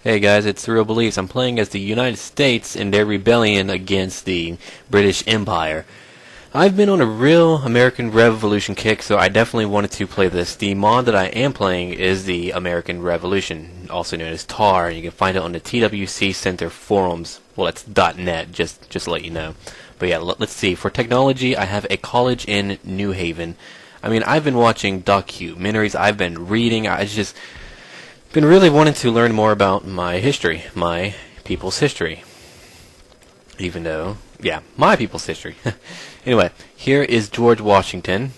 Hey guys, it's SurrealBeliefs. I'm playing as the United States in their rebellion against the British Empire. I've been on a real American Revolution kick, so I definitely wanted to play this. The mod that I am playing is the American Revolution, also known as TAR. You can find it on the TWC Center forums. Well, it's .net, just to let you know. But yeah, let's see. For technology, I have a college in New Haven. I mean, I've been watching documentaries, I've been reading, I just been really wanting to learn more about my history, my people's history. Even though, yeah, my people's history. Anyway, here is George Washington,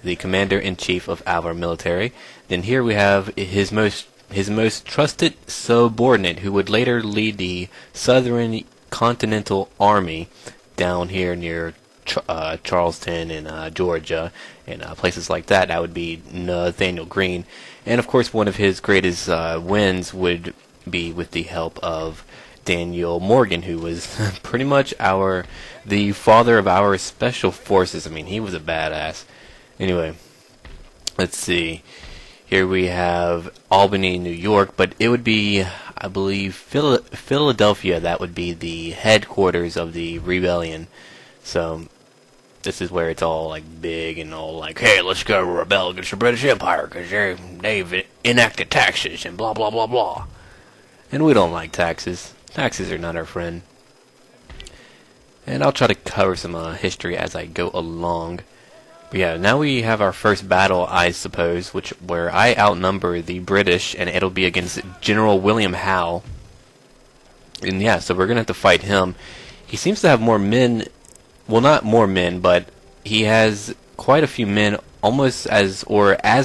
the commander-in-chief of our military. Then here we have his most trusted subordinate, who would later lead the Southern Continental Army down here near Charleston and Georgia and places like that. That would be Nathaniel Greene. And of course, one of his greatest wins would be with the help of Daniel Morgan, who was pretty much the father of our special forces. I mean, he was a badass. Anyway, let's see. Here we have Albany, New York, but it would be, I believe, Philadelphia. That would be the headquarters of the rebellion. So this is where it's all like big and all like, hey, let's go rebel against the British Empire because they've enacted taxes and blah blah blah blah. And we don't like taxes. Taxes are not our friend. And I'll try to cover some history as I go along. But yeah, now we have our first battle, I suppose, where I outnumber the British, and it'll be against General William Howe. And yeah, so we're gonna have to fight him. He seems to have more men. Well, not more men, but he has quite a few men, almost as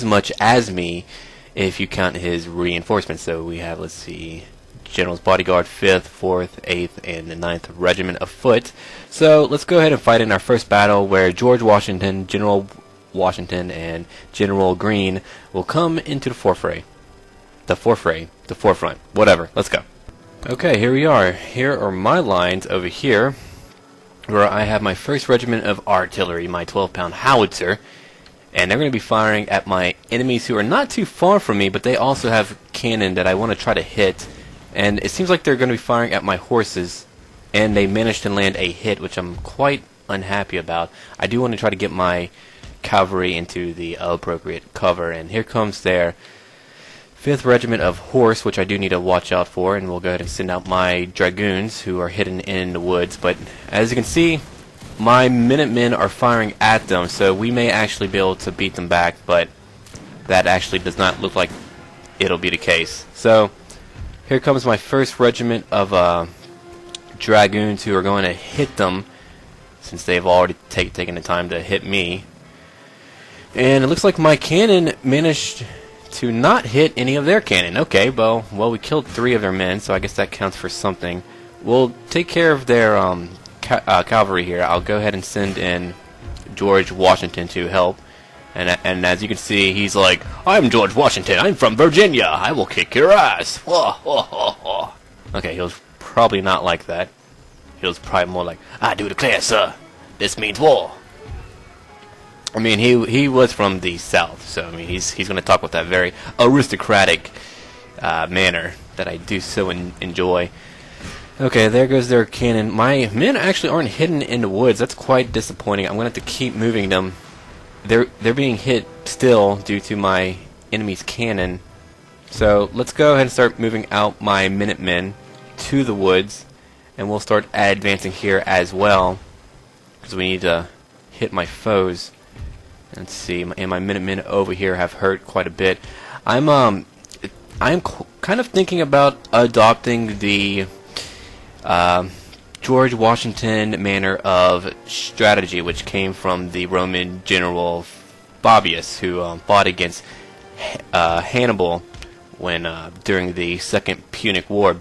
much as me, if you count his reinforcements. So we have, let's see, General's Bodyguard, 5th, 4th, 8th, and the 9th Regiment of Foot. So let's go ahead and fight in our first battle, where George Washington, General Washington, and General Greene will come into the forefront, whatever. Let's go. Okay, here we are. Here are my lines over here, where I have my 1st Regiment of Artillery, my 12-pound howitzer, and they're going to be firing at my enemies who are not too far from me, but they also have cannon that I want to try to hit. And it seems like they're going to be firing at my horses, and they managed to land a hit, which I'm quite unhappy about. I do want to try to get my cavalry into the appropriate cover, and here comes their 5th Regiment of Horse, which I do need to watch out for, and we'll go ahead and send out my dragoons, who are hidden in the woods. But as you can see, my Minutemen are firing at them, so we may actually be able to beat them back, but that actually does not look like it'll be the case. So here comes my 1st Regiment of dragoons, who are going to hit them, since they've already taken the time to hit me. And it looks like my cannon managed to not hit any of their cannon. Okay, well, we killed 3 of their men, so I guess that counts for something. We'll take care of their cavalry here. I'll go ahead and send in George Washington to help. And as you can see, he's like, I'm George Washington. I'm from Virginia. I will kick your ass. Okay, he was probably not like that. He was probably more like, I do declare, sir, this means war. I mean, he was from the South, so I mean, he's going to talk with that very aristocratic manner that I do so enjoy. Okay, there goes their cannon. My men actually aren't hidden in the woods. That's quite disappointing. I'm going to have to keep moving them. They're being hit still due to my enemy's cannon. So let's go ahead and start moving out my Minutemen to the woods, and we'll start advancing here as well, because we need to hit my foes. Let's see, and my Minutemen over here have hurt quite a bit. I'm kind of thinking about adopting the George Washington manner of strategy, which came from the Roman general Fabius, who fought against Hannibal during the Second Punic War.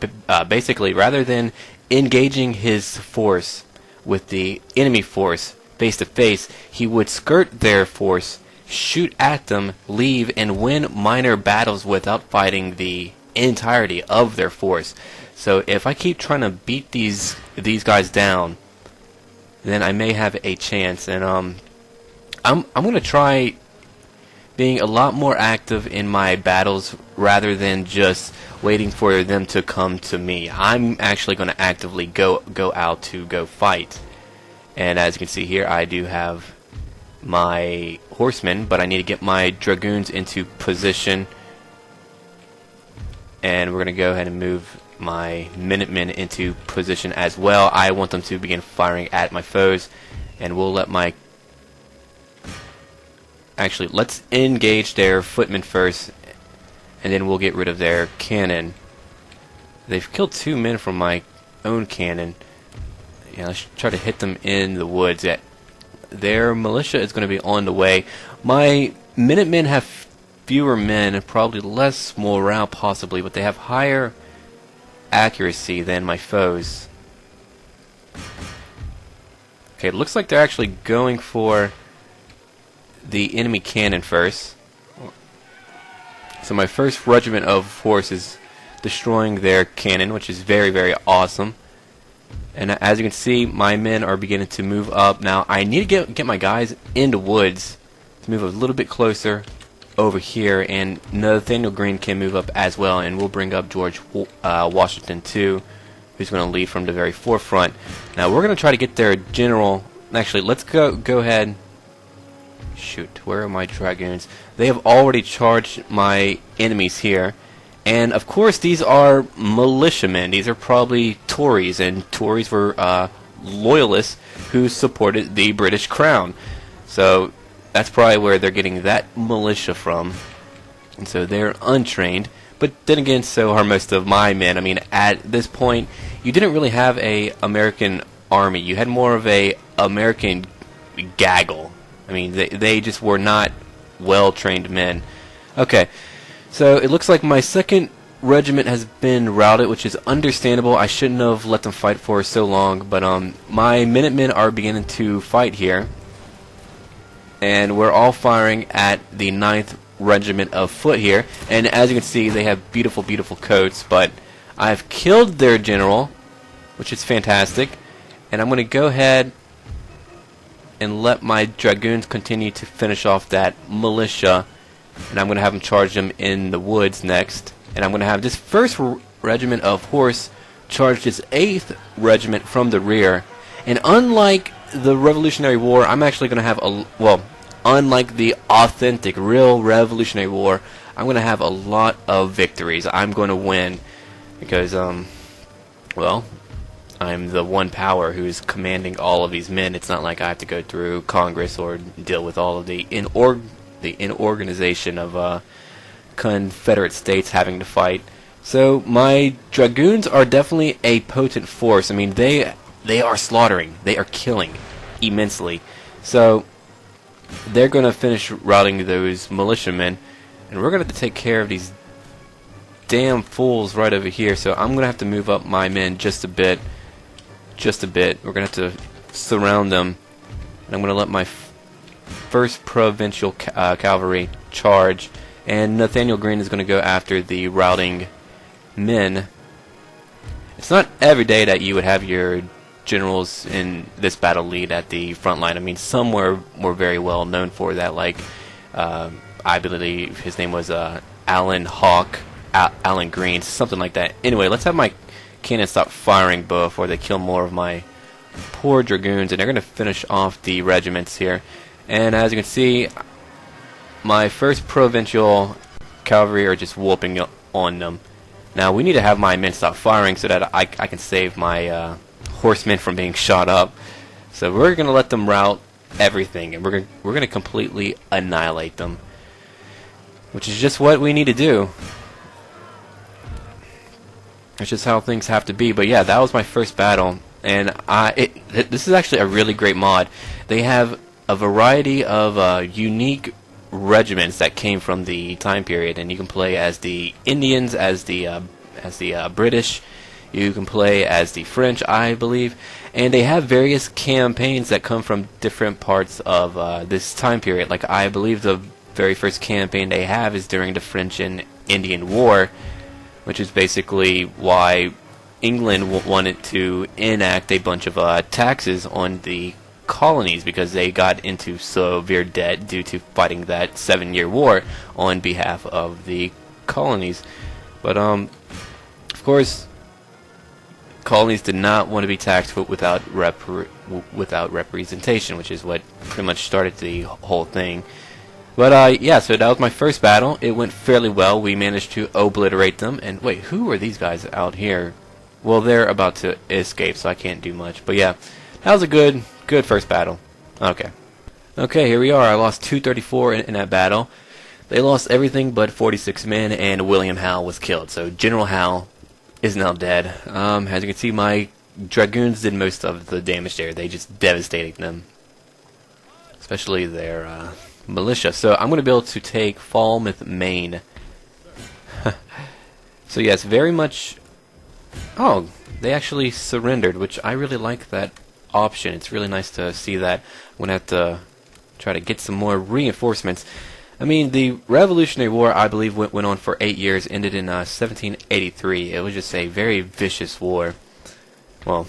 Basically, rather than engaging his force with the enemy force face to face, he would skirt their force, shoot at them, leave, and win minor battles without fighting the entirety of their force. So if I keep trying to beat these guys down, then I may have a chance. And I'm going to try being a lot more active in my battles rather than just waiting for them to come to me. I'm actually going to actively go out to go fight. And as you can see here, I do have my horsemen, but I need to get my dragoons into position. And we're going to go ahead and move my minutemen into position as well. I want them to begin firing at my foes, and we'll let my... Actually, let's engage their footmen first, and then we'll get rid of their cannon. They've killed 2 men from my own cannon. Yeah, let's try to hit them in the woods. Yeah, their militia is going to be on the way. My minutemen have fewer men, probably less morale possibly, but they have higher accuracy than my foes. Okay, it looks like they're actually going for the enemy cannon first. So my first regiment of horse is destroying their cannon, which is very, very awesome. And as you can see, my men are beginning to move up. Now I need to get my guys in the woods to move a little bit closer over here, and Nathaniel Greene can move up as well, and we'll bring up George Washington too, who's going to lead from the very forefront. Now we're going to try to get their general. Actually, let's go ahead. Shoot, where are my dragoons? They have already charged my enemies here. And of course these are militiamen. These are probably Tories, and Tories were loyalists who supported the British Crown. So that's probably where they're getting that militia from. And so they're untrained. But then again, so are most of my men. I mean, at this point, you didn't really have a American army. You had more of a American gaggle. I mean, they just were not well-trained men. Okay, so it looks like my second regiment has been routed, which is understandable. I shouldn't have let them fight for so long, but my Minutemen are beginning to fight here. And we're all firing at the 9th Regiment of Foot here. And as you can see, they have beautiful, beautiful coats, but I've killed their general, which is fantastic. And I'm going to go ahead and let my dragoons continue to finish off that militia, and I'm going to have them charge them in the woods next. And I'm going to have this 1st regiment of horse charge this 8th regiment from the rear. And unlike the Revolutionary War, I'm actually going to have unlike the authentic, real Revolutionary War, I'm going to have a lot of victories. I'm going to win because, I'm the one power who's commanding all of these men. It's not like I have to go through Congress or deal with all of the inorganization of Confederate states having to fight. So my dragoons are definitely a potent force. I mean, they are slaughtering. They are killing immensely. So they're going to finish routing those militiamen, and we're going to have to take care of these damn fools right over here. So I'm going to have to move up my men just a bit. We're going to have to surround them, and I'm going to let my 1st Provincial Cavalry charge, and Nathaniel Greene is going to go after the routing men. It's not every day that you would have your generals in this battle lead at the front line. I mean, some were very well known for that, like I believe his name was Alan Greene, something like that. Anyway, let's have my cannon stop firing before they kill more of my poor dragoons, and they're going to finish off the regiments here. And as you can see, my 1st Provincial Cavalry are just whooping on them. Now we need to have my men stop firing so that I can save my horsemen from being shot up. So we're going to let them rout everything, and we're going to completely annihilate them, which is just what we need to do. It's just how things have to be. But yeah, that was my 1st battle, and this is actually a really great mod. They have a variety of unique regiments that came from the time period, and you can play as the Indians, as the British. You can play as the French, I believe, and they have various campaigns that come from different parts of this time period. Like, I believe the very first campaign they have is during the French and Indian War, which is basically why England wanted to enact a bunch of taxes on the colonies, because they got into severe debt due to fighting that 7-year war on behalf of the colonies. But course, colonies did not want to be taxed without representation, which is what pretty much started the whole thing. But yeah, so that was my first battle. It went fairly well. We managed to obliterate them. And wait, who are these guys out here? Well, they're about to escape, so I can't do much. But yeah, that was a good first battle. Okay. Okay, here we are. I lost 234 in that battle. They lost everything but 46 men, and William Howe was killed. So General Howe is now dead. As you can see, my dragoons did most of the damage there. They just devastated them, especially their militia. So I'm going to be able to take Falmouth, Maine. So yes, very much. Oh, they actually surrendered, which I really like that option. It's really nice to see that. I'm going to have to try to get some more reinforcements. I mean, the Revolutionary War, I believe, went on for 8 years, ended in 1783. It was just a very vicious war. Well,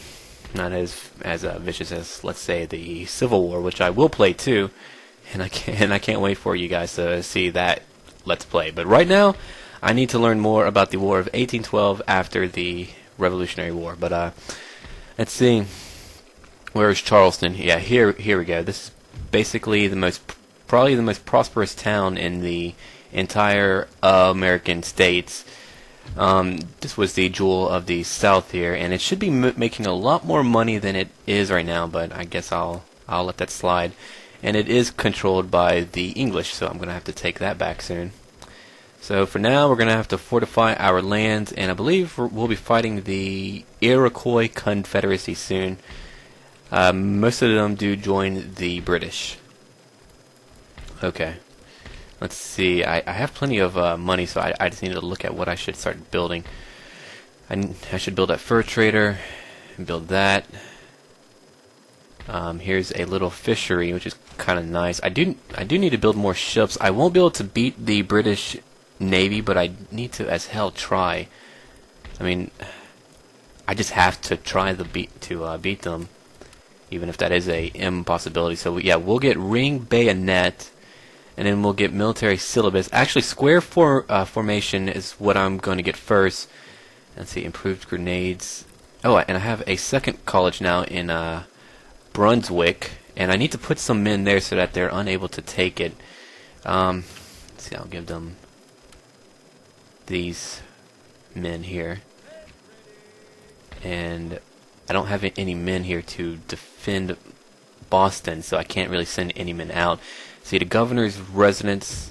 not as vicious as, let's say, the Civil War, which I will play too, and I can't wait for you guys to see that Let's Play. But right now, I need to learn more about the War of 1812 after the Revolutionary War. But let's see, where's Charleston? Yeah, here we go. This is basically probably the most prosperous town in the entire American states. This was the jewel of the South here, and it should be making a lot more money than it is right now, but I guess I'll let that slide. And it is controlled by the English, so I'm going to have to take that back soon. So for now, we're going to have to fortify our lands, and I believe we'll be fighting the Iroquois Confederacy soon. Most of them do join the British. Okay, let's see. I have plenty of money, so I just need to look at what I should start building. I should build that fur trader and build that. Here's a little fishery, which is kind of nice. I do need to build more ships. I won't be able to beat the British Navy, but I need to as hell try. I mean, I just have to try to beat them, even if that is a impossibility. So yeah, we'll get ring bayonet. And then we'll get military syllabus. Actually, square formation is what I'm going to get first. Let's see, improved grenades. Oh, and I have a second college now in Brunswick. And I need to put some men there so that they're unable to take it. Let's see, I'll give them these men here. And I don't have any men here to defend Boston, so I can't really send any men out. See, the governor's residence,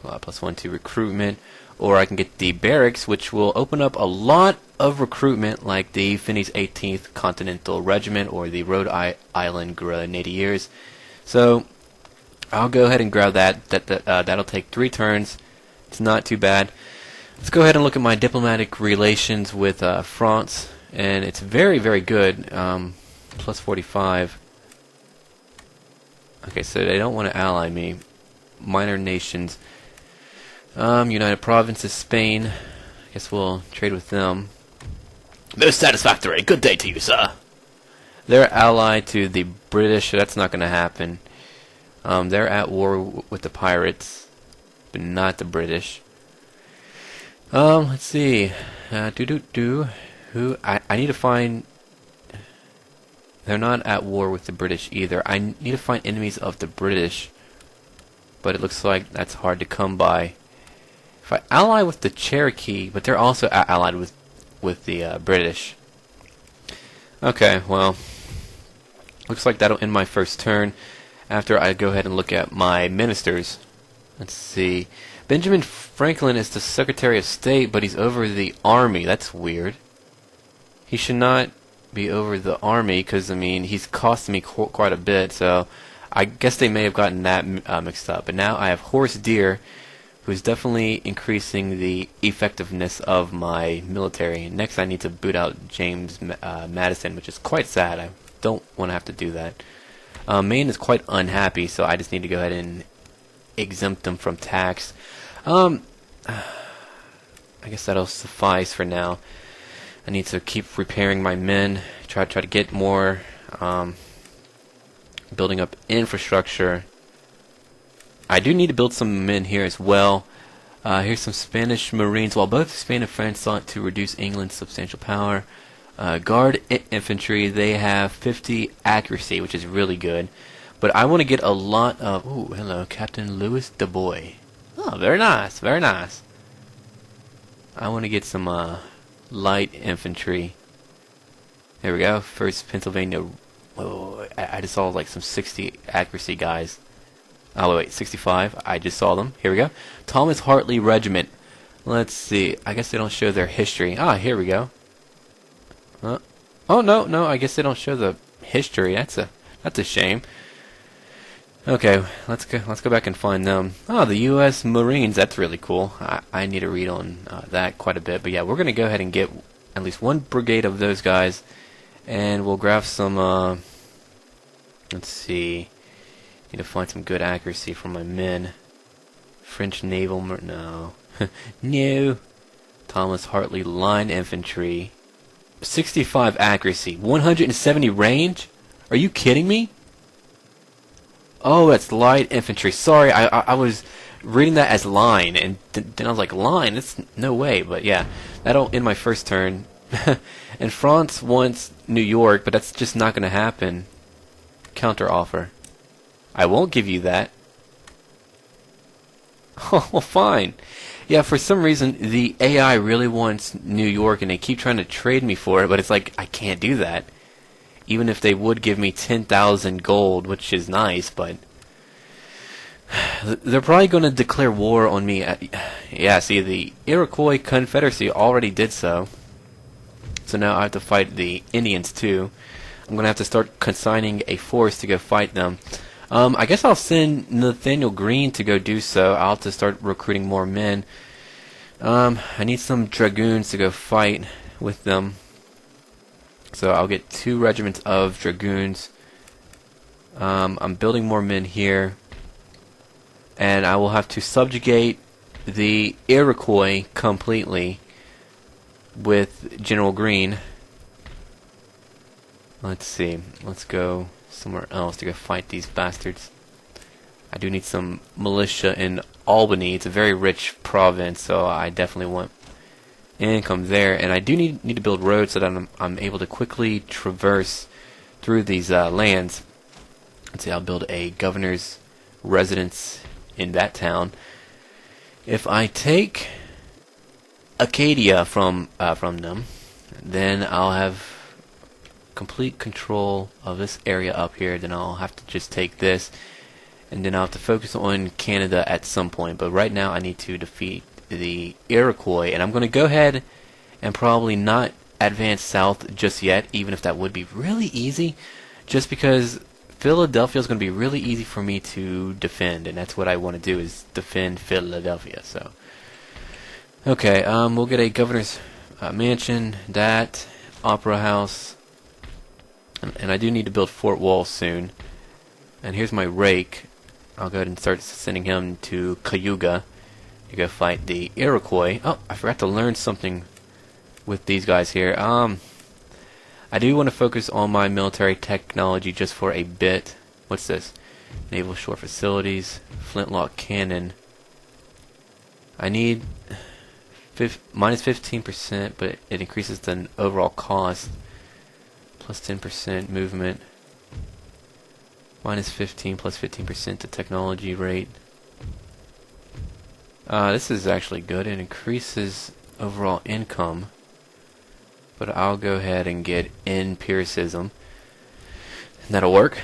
+1 to recruitment, or I can get the barracks, which will open up a lot of recruitment, like the Finney's 18th Continental Regiment or the Rhode Island Grenadiers. So I'll go ahead and grab that. That'll take 3 turns. It's not too bad. Let's go ahead and look at my diplomatic relations with France, and it's very, very good. +45. Okay, so they don't want to ally me. Minor nations. United Provinces, Spain. I guess we'll trade with them. Most satisfactory. Good day to you, sir. They're allied to the British, so that's not going to happen. They're at war with the pirates, but not the British. Let's see. Who? I need to find. They're not at war with the British either. I need to find enemies of the British, but it looks like that's hard to come by. If I ally with the Cherokee, but they're also allied with the British. Okay, well, looks like that'll end my first turn. After I go ahead and look at my ministers. Let's see. Benjamin Franklin is the Secretary of State, but he's over the Army. That's weird. He should not be over the Army, because I mean he's costing me quite a bit, so I guess they may have gotten that mixed up. But now I have Horace Deer, who's definitely increasing the effectiveness of my military. Next I need to boot out James Madison, which is quite sad. I don't want to have to do that. Maine is quite unhappy, so I just need to go ahead and exempt them from tax. I guess that'll suffice for now. I need to keep repairing my men, try to get more, building up infrastructure. I do need to build some men here as well. Here's some Spanish Marines. While both Spain and France sought to reduce England's substantial power, Guard infantry, they have 50 accuracy, which is really good. But I want to get a lot of... Ooh, hello, Captain Louis Dubois. Oh, very nice, very nice. I want to get some light infantry. There we go. First Pennsylvania. Oh, I just saw like some 60 accuracy guys. Oh wait, 65. I just saw them. Here we go. Thomas Hartley Regiment. Let's see. I guess they don't show their history. Ah, here we go. Oh no, I guess they don't show the history. That's a shame. Okay, let's go back and find them. Oh, the U.S. Marines. That's really cool. I need to read on that quite a bit. But yeah, we're gonna go ahead and get at least one brigade of those guys, and we'll grab some. Let's see. Need to find some good accuracy for my men. French naval. No, no. Thomas Hartley Line Infantry. 65 accuracy, 170 range? Are you kidding me? Oh, that's light infantry. Sorry, I was reading that as line, and then I was like, line? It's no way. But yeah, that'll end my first turn. And France wants New York, but that's just not going to happen. Counter offer. I won't give you that. Oh, well, fine. Yeah, for some reason, the AI really wants New York, and they keep trying to trade me for it, but it's like, I can't do that. Even if they would give me 10,000 gold, which is nice, but... They're probably going to declare war on me. Yeah, see, the Iroquois Confederacy already did so. So now I have to fight the Indians, too. I'm going to have to start consigning a force to go fight them. I guess I'll send Nathaniel Green to go do so. I'll have to start recruiting more men. I need some dragoons to go fight with them. So I'll get 2 regiments of dragoons. I'm building more men here. And I will have to subjugate the Iroquois completely with General Green. Let's see. Let's go somewhere else to go fight these bastards. I do need some militia in Albany. It's a very rich province, so I definitely want income there. And I do need to build roads so that I'm able to quickly traverse through these lands. Let's see, I'll build a governor's residence in that town. If I take Acadia from them, then I'll have complete control of this area up here. Then I'll have to just take this, and then I'll have to focus on Canada at some point. But right now I need to defeat the Iroquois, and I'm going to go ahead and probably not advance south just yet, even if that would be really easy, just because Philadelphia is going to be really easy for me to defend, and that's what I want to do, is defend Philadelphia. So okay, we'll get a governor's mansion, that opera house. And I do need to build Fort Wall soon. And here's my rake. I'll go ahead and start sending him to Cayuga to go fight the Iroquois. Oh, I forgot to learn something with these guys here. I do want to focus on my military technology just for a bit. What's this? Naval shore facilities, flintlock cannon. I need minus 15%, but it increases the overall cost. Plus 10% movement. Minus 15 plus 15% to technology rate. This is actually good. It increases overall income. But I'll go ahead and get empiricism. And that'll work.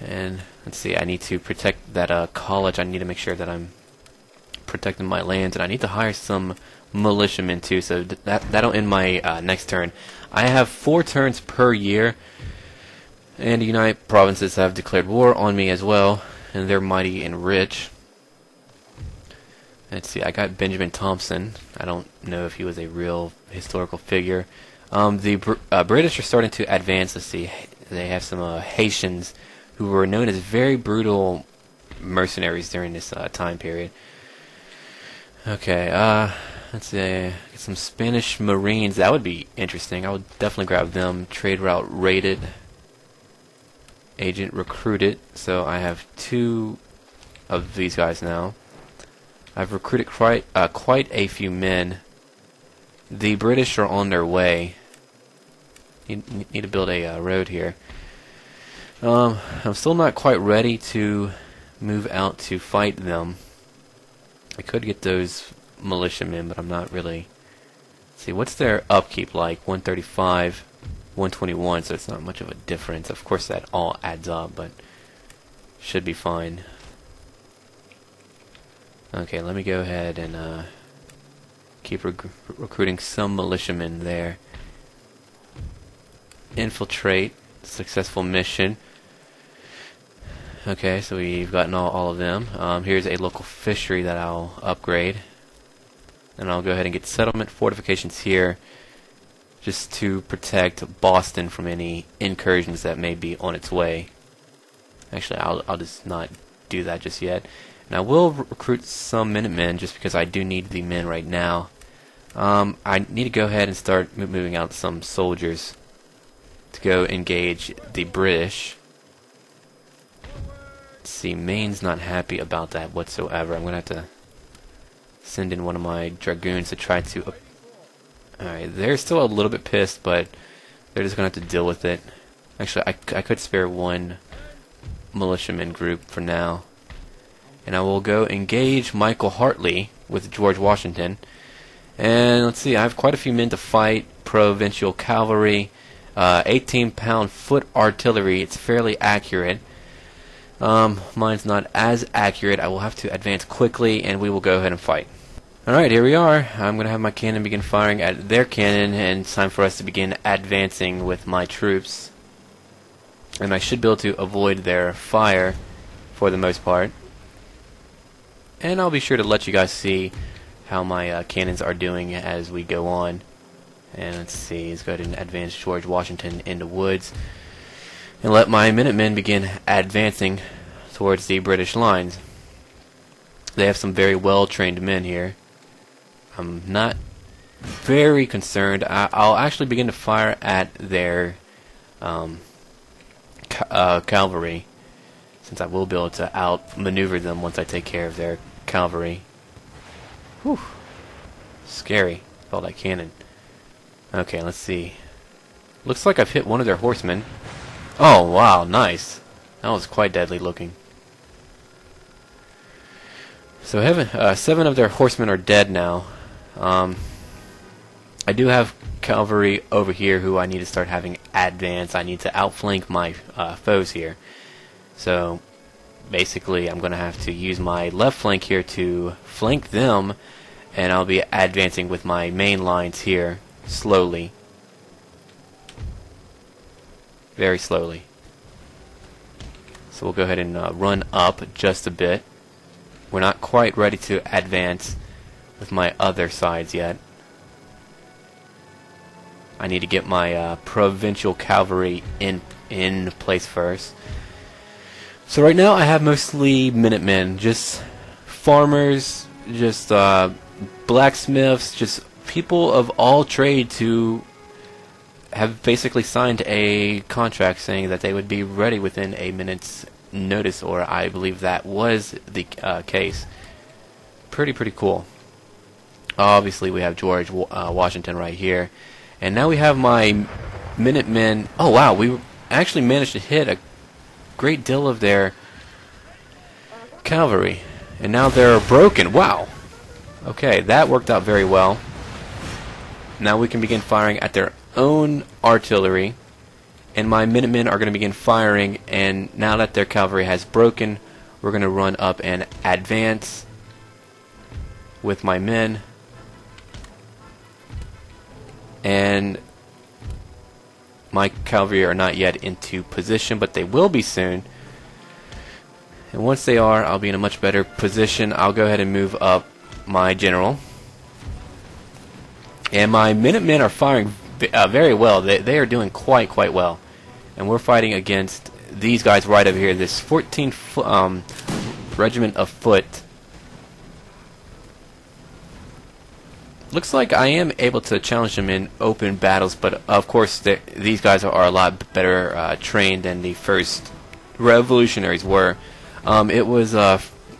And let's see, I need to protect that college. I need to make sure that I'm protecting my lands. And I need to hire some militiamen too. So that'll end my next turn. I have 4 turns per year, and the United Provinces have declared war on me as well, and they're mighty and rich. Let's see, I got Benjamin Thompson. I don't know if he was a real historical figure. The British are starting to advance. Let's see, they have some Haitians who were known as very brutal mercenaries during this time period. Okay, let's see, get some Spanish Marines. That would be interesting. I would definitely grab them. Trade route rated. Agent recruited. So I have 2 of these guys now. I've recruited quite a few men. The British are on their way. Need to build a road here. I'm still not quite ready to move out to fight them. I could get those militiamen, but I'm not really. Let's see, what's their upkeep like? 135, 121, so it's not much of a difference. Of course, that all adds up, but should be fine. Okay, let me go ahead and keep recruiting some militiamen there. Infiltrate. Successful mission. Okay, so we've gotten all of them. Here's a local fishery that I'll upgrade. And I'll go ahead and get settlement fortifications here just to protect Boston from any incursions that may be on its way. Actually, I'll just not do that just yet. And I will recruit some Minutemen just because I do need the men right now. I need to go ahead and start moving out some soldiers to go engage the British. Let's see, Maine's not happy about that whatsoever. I'm going to have to send in one of my dragoons to try to... Alright, they're still a little bit pissed, but they're just going to have to deal with it. Actually, I could spare one militiaman group for now. And I will go engage Michael Hartley with George Washington. And let's see, I have quite a few men to fight. Provincial cavalry, 18-pound foot artillery. It's fairly accurate. Mine's not as accurate. I will have to advance quickly, and we will go ahead and fight. Alright, here we are. I'm going to have my cannon begin firing at their cannon, and it's time for us to begin advancing with my troops. And I should be able to avoid their fire for the most part. And I'll be sure to let you guys see how my cannons are doing as we go on. And let's see, let's go ahead and advance George Washington in the woods. And let my Minutemen begin advancing towards the British lines. They have some very well-trained men here. I'm not very concerned. I'll actually begin to fire at their cavalry, since I will be able to outmaneuver them once I take care of their cavalry. Whew. Scary. All that cannon. Okay, let's see. Looks like I've hit one of their horsemen. Oh, wow, nice. That was quite deadly looking. So 7 of their horsemen are dead now. I do have cavalry over here who I need to start having advance. I need to outflank my foes here. So basically I'm going to have to use my left flank here to flank them, and I'll be advancing with my main lines here slowly. Very slowly. So we'll go ahead and run up just a bit. We're not quite ready to advance with my other sides yet. I need to get my provincial cavalry in place first. So right now I have mostly Minutemen, just farmers, just blacksmiths, just people of all trades who have basically signed a contract saying that they would be ready within a minute's notice, or I believe that was the case. Pretty cool. Obviously we have George Washington right here. And now we have my Minutemen. Oh wow, we actually managed to hit a great deal of their cavalry. And now they're broken. Wow. Okay, that worked out very well. Now we can begin firing at their own artillery. And my Minutemen are going to begin firing. And now that their cavalry has broken, we're going to run up and advance with my men. And my cavalry are not yet into position, but they will be soon. And once they are, I'll be in a much better position. I'll go ahead and move up my general. And my Minutemen are firing very well. They are doing quite well. And we're fighting against these guys right over here. This 14th Regiment of Foot. Looks like I am able to challenge them in open battles, but of course these guys are a lot better trained than the first revolutionaries were. It was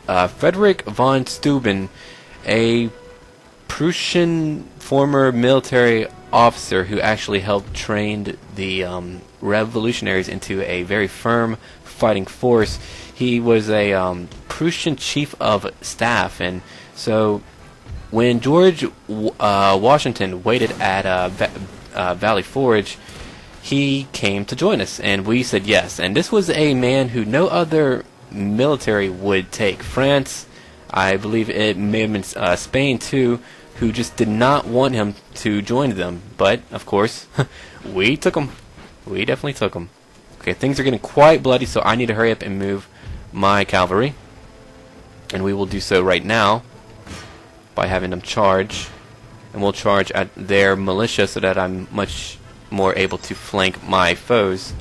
Frederick Von Steuben, a Prussian former military officer who actually helped train the revolutionaries into a very firm fighting force. He was a Prussian chief of staff, and so when George Washington waited at Valley Forge, he came to join us, and we said yes. And this was a man who no other military would take. France, I believe it may have been Spain too, who just did not want him to join them. But, of course, we took him. We definitely took him. Okay, things are getting quite bloody, so I need to hurry up and move my cavalry. And we will do so right now by having them charge. And we'll charge at their militia so that I'm much more able to flank my foes.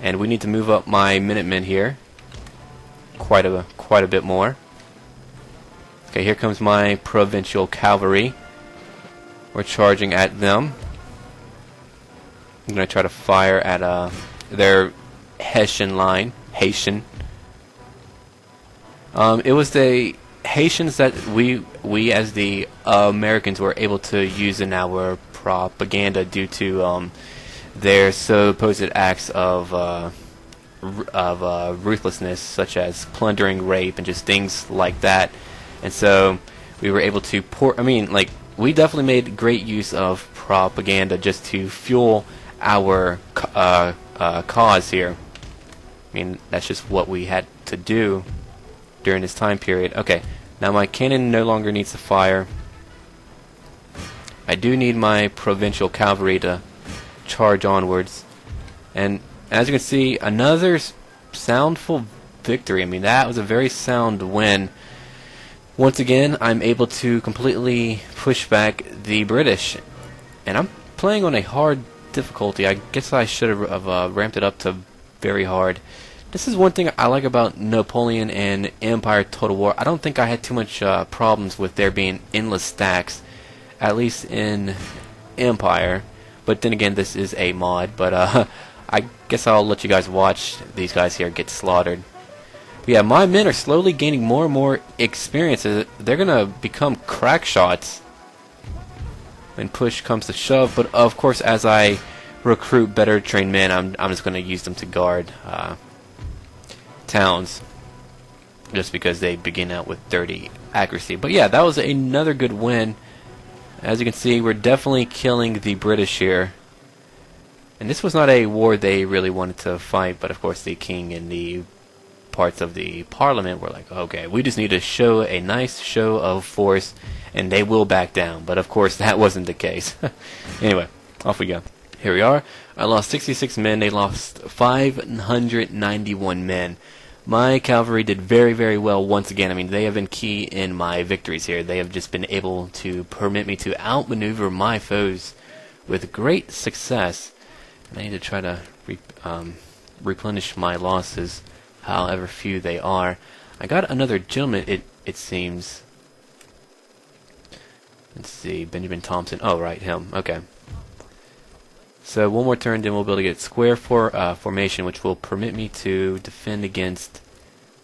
And we need to move up my Minutemen here quite a bit more. Okay, here comes my provincial cavalry. We're charging at them. I'm going to try to fire at their Hessian line. Haitian. It was the Haitians that we as the Americans were able to use in our propaganda due to their supposed acts of ruthlessness, such as plundering, rape, and just things like that. And so we were able to we definitely made great use of propaganda just to fuel our cause here. I mean, that's just what we had to do during this time period. Okay, now my cannon no longer needs to fire. I do need my provincial cavalry to charge onwards. And as you can see, another soundful victory. I mean, that was a very sound win. Once again, I'm able to completely push back the British. And I'm playing on a hard difficulty. I guess I should have ramped it up to very hard. This is one thing I like about Napoleon and Empire Total War. I don't think I had too much problems with there being endless stacks, at least in Empire. But then again, this is a mod. But I guess I'll let you guys watch these guys here get slaughtered. But yeah, my men are slowly gaining more and more experience. They're gonna become crack shots when push comes to shove. But of course, as I recruit better trained men, I'm just gonna use them to guard towns, just because they begin out with dirty accuracy. But yeah, that was another good win. As you can see, we're definitely killing the British here. And this was not a war they really wanted to fight, but of course the king and the parts of the parliament were like, okay, we just need to show a nice show of force and they will back down. But of course that wasn't the case. Anyway, off we go. Here we are. I lost 66 men. They lost 591 men. My cavalry did very, very well once again. I mean, they have been key in my victories here. They have just been able to permit me to outmaneuver my foes with great success. And I need to try to replenish my losses, however few they are. I got another gentleman, it seems. Let's see, Benjamin Thompson. Oh, right, him. Okay. So one more turn, then we'll be able to get square formation, which will permit me to defend against,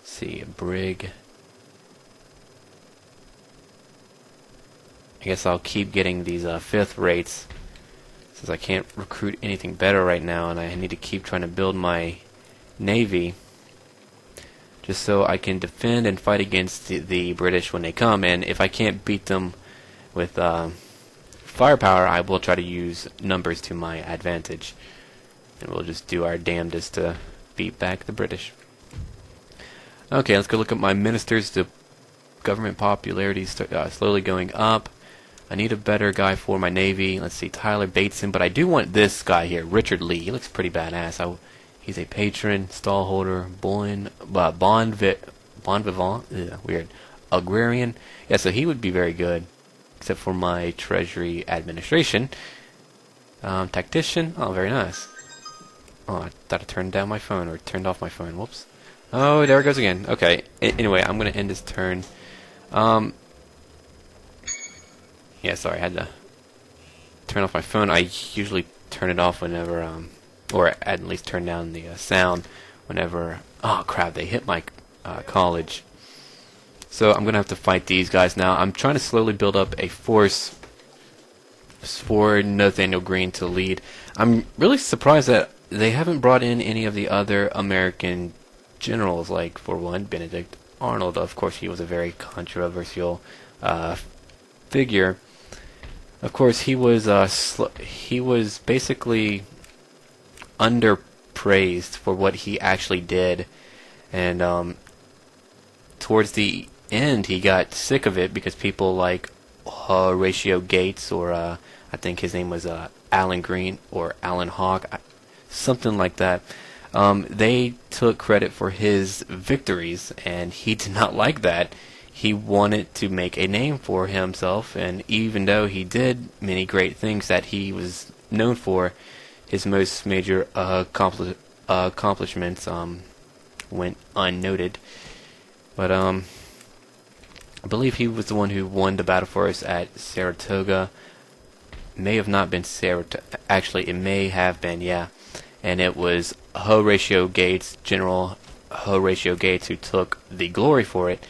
let's see, a brig. I guess I'll keep getting these fifth rates, since I can't recruit anything better right now, and I need to keep trying to build my navy, just so I can defend and fight against the British when they come. And if I can't beat them with firepower, I will try to use numbers to my advantage, and we'll just do our damnedest to beat back the British. Okay, let's go look at my ministers. The government popularity is slowly going up. I need a better guy for my navy. Let's see, Tyler Bateson, but I do want this guy here, Richard Lee. He looks pretty badass. He's a patron, stallholder, bon vivant, weird, agrarian. Yeah, so he would be very good. Except for my treasury administration. Tactician. Oh, very nice. Oh, I thought I turned down my phone, or turned off my phone. Whoops. Oh, there it goes again. Okay. Anyway, I'm going to end this turn. Yeah, sorry, I had to turn off my phone. I usually turn it off whenever, or at least turn down the sound whenever, oh crap, they hit my college. So I'm gonna have to fight these guys now. I'm trying to slowly build up a force for Nathaniel Green to lead. I'm really surprised that they haven't brought in any of the other American generals, like, for one, Benedict Arnold. Of course, he was a very controversial figure. Of course, he was basically underpraised for what he actually did, and towards the end, he got sick of it because people like Horatio Gates, or I think his name was Alan Green or Alan Hawke, something like that. They took credit for his victories, and he did not like that. He wanted to make a name for himself, and even though he did many great things that he was known for, his most major accomplishments went unnoted. But I believe he was the one who won the battle for us at Saratoga. May have not been Saratoga. Actually, it may have been, yeah. And it was Horatio Gates, General Horatio Gates, who took the glory for it.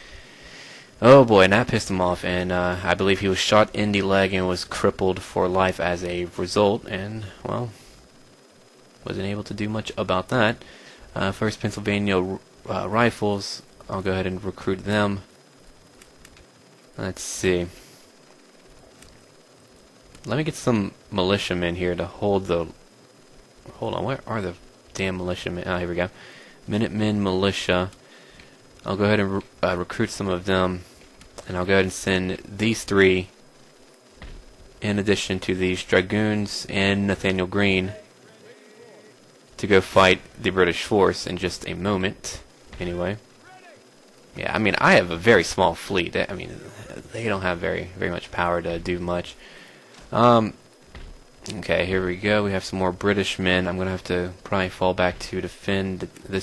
Oh boy, and that pissed him off, and I believe he was shot in the leg and was crippled for life as a result, and, well, wasn't able to do much about that. 1st Pennsylvania Rifles, I'll go ahead and recruit them. Let's see. Let me get some militiamen here to hold the... Hold on, where are the damn militiamen? Ah, here we go. Minutemen Militia. I'll go ahead and recruit some of them, and I'll go ahead and send these 3, in addition to these Dragoons and Nathaniel Green, to go fight the British force in just a moment. Anyway, yeah, I mean, I have a very small fleet. I mean, they don't have very much power to do much. Okay, here we go. We have some more British men. I'm gonna have to probably fall back to defend this